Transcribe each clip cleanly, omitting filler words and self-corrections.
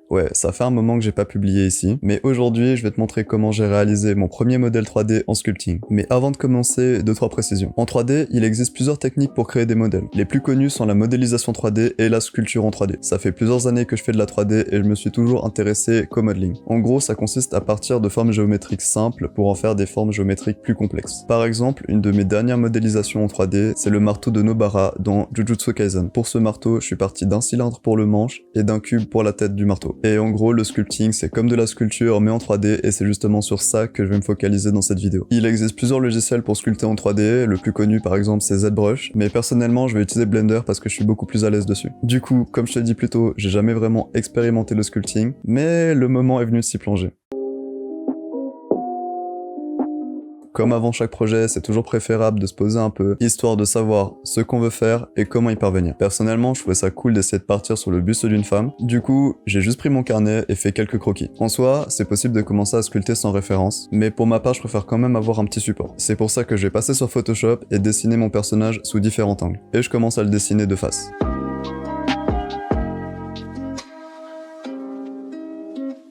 Ouais, ça fait un moment que j'ai pas publié ici, mais aujourd'hui je vais te montrer comment j'ai réalisé mon premier modèle 3D en sculpting. Mais avant de commencer, 2-3 précisions. En 3D, il existe plusieurs techniques pour créer des modèles. Les plus connues sont la modélisation 3D et la sculpture en 3D. Ça fait plusieurs années que je fais de la 3D et je me suis toujours intéressé qu'au modeling. En gros, ça consiste à partir de formes géométriques simples pour en faire des formes géométriques plus complexes. Par exemple, une de mes dernières modélisations en 3D, c'est le marteau de Nobara dans Jujutsu Kaisen. Pour ce marteau, je suis parti d'un cylindre pour le manche et d'un cube pour la tête du marteau. Et en gros, le sculpting, c'est comme de la sculpture mais en 3D et c'est justement sur ça que je vais me focaliser dans cette vidéo. Il existe plusieurs logiciels pour sculpter en 3D, le plus connu par exemple c'est ZBrush, mais personnellement je vais utiliser Blender parce que je suis beaucoup plus à l'aise dessus. Du coup, comme je te l'ai dit plus tôt, j'ai jamais vraiment expérimenté le sculpting, mais le moment est venu de s'y plonger. Comme avant chaque projet, c'est toujours préférable de se poser un peu, histoire de savoir ce qu'on veut faire et comment y parvenir. Personnellement, je trouvais ça cool d'essayer de partir sur le buste d'une femme. Du coup, j'ai juste pris mon carnet et fait quelques croquis. En soi, c'est possible de commencer à sculpter sans référence, mais pour ma part, je préfère quand même avoir un petit support. C'est pour ça que je vais passer sur Photoshop et dessiner mon personnage sous différents angles. Et je commence à le dessiner de face.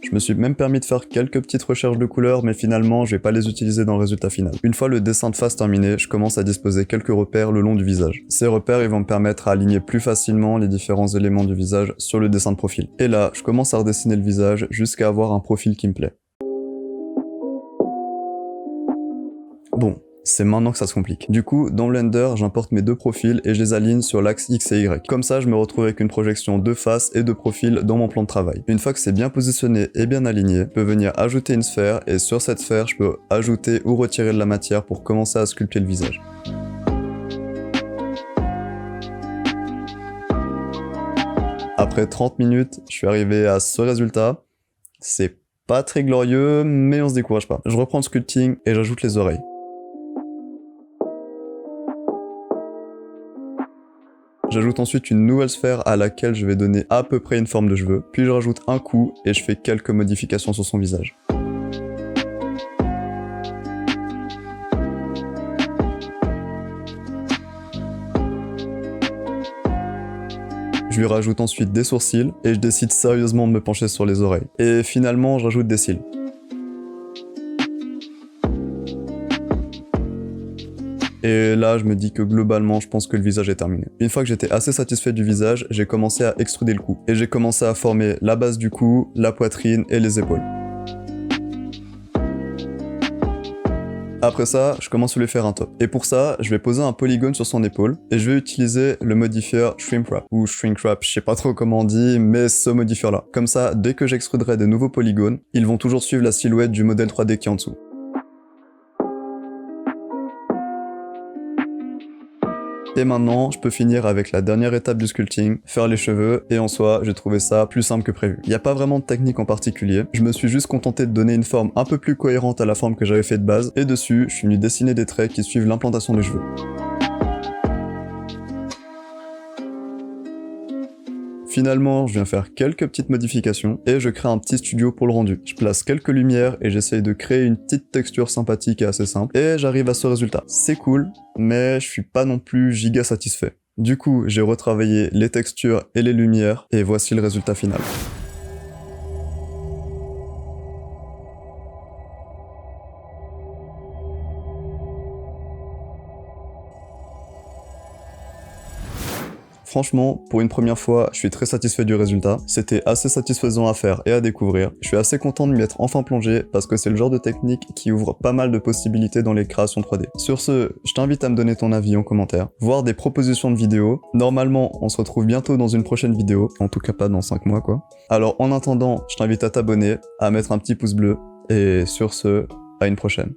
Je me suis même permis de faire quelques petites recherches de couleurs, mais finalement, je vais pas les utiliser dans le résultat final. Une fois le dessin de face terminé, je commence à disposer quelques repères le long du visage. Ces repères, ils vont me permettre à aligner plus facilement les différents éléments du visage sur le dessin de profil. Et là, je commence à redessiner le visage jusqu'à avoir un profil qui me plaît. Bon. C'est maintenant que ça se complique. Du coup, dans Blender, j'importe mes deux profils et je les aligne sur l'axe X et Y. Comme ça, je me retrouve avec une projection de face et de profil dans mon plan de travail. Une fois que c'est bien positionné et bien aligné, je peux venir ajouter une sphère et sur cette sphère, je peux ajouter ou retirer de la matière pour commencer à sculpter le visage. Après 30 minutes, je suis arrivé à ce résultat. C'est pas très glorieux, mais on se décourage pas. Je reprends le sculpting et j'ajoute les oreilles. J'ajoute ensuite une nouvelle sphère à laquelle je vais donner à peu près une forme de cheveux, puis je rajoute un coup et je fais quelques modifications sur son visage. Je lui rajoute ensuite des sourcils et je décide sérieusement de me pencher sur les oreilles. Et finalement, je rajoute des cils. Et là, je me dis que globalement, je pense que le visage est terminé. Une fois que j'étais assez satisfait du visage, j'ai commencé à extruder le cou. Et j'ai commencé à former la base du cou, la poitrine et les épaules. Après ça, je commence à lui faire un top. Et pour ça, je vais poser un polygone sur son épaule et je vais utiliser le modifieur Shrimp Wrap ou Shrink Wrap, je sais pas trop comment on dit, mais ce modifieur là. Comme ça, dès que j'extruderai des nouveaux polygones, ils vont toujours suivre la silhouette du modèle 3D qui est en dessous. Et maintenant, je peux finir avec la dernière étape du sculpting, faire les cheveux, et en soi, j'ai trouvé ça plus simple que prévu. Il n'y a pas vraiment de technique en particulier, je me suis juste contenté de donner une forme un peu plus cohérente à la forme que j'avais fait de base, et dessus, je suis venu dessiner des traits qui suivent l'implantation des cheveux. Finalement, je viens faire quelques petites modifications et je crée un petit studio pour le rendu. Je place quelques lumières et j'essaye de créer une petite texture sympathique et assez simple. Et j'arrive à ce résultat. C'est cool, mais je suis pas non plus giga satisfait. Du coup, j'ai retravaillé les textures et les lumières et voici le résultat final. Franchement, pour une première fois, je suis très satisfait du résultat. C'était assez satisfaisant à faire et à découvrir. Je suis assez content de m'y être enfin plongé parce que c'est le genre de technique qui ouvre pas mal de possibilités dans les créations 3D. Sur ce, je t'invite à me donner ton avis en commentaire, voir des propositions de vidéos. Normalement, on se retrouve bientôt dans une prochaine vidéo, en tout cas pas dans 5 mois quoi. Alors en attendant, je t'invite à t'abonner, à mettre un petit pouce bleu et sur ce, à une prochaine.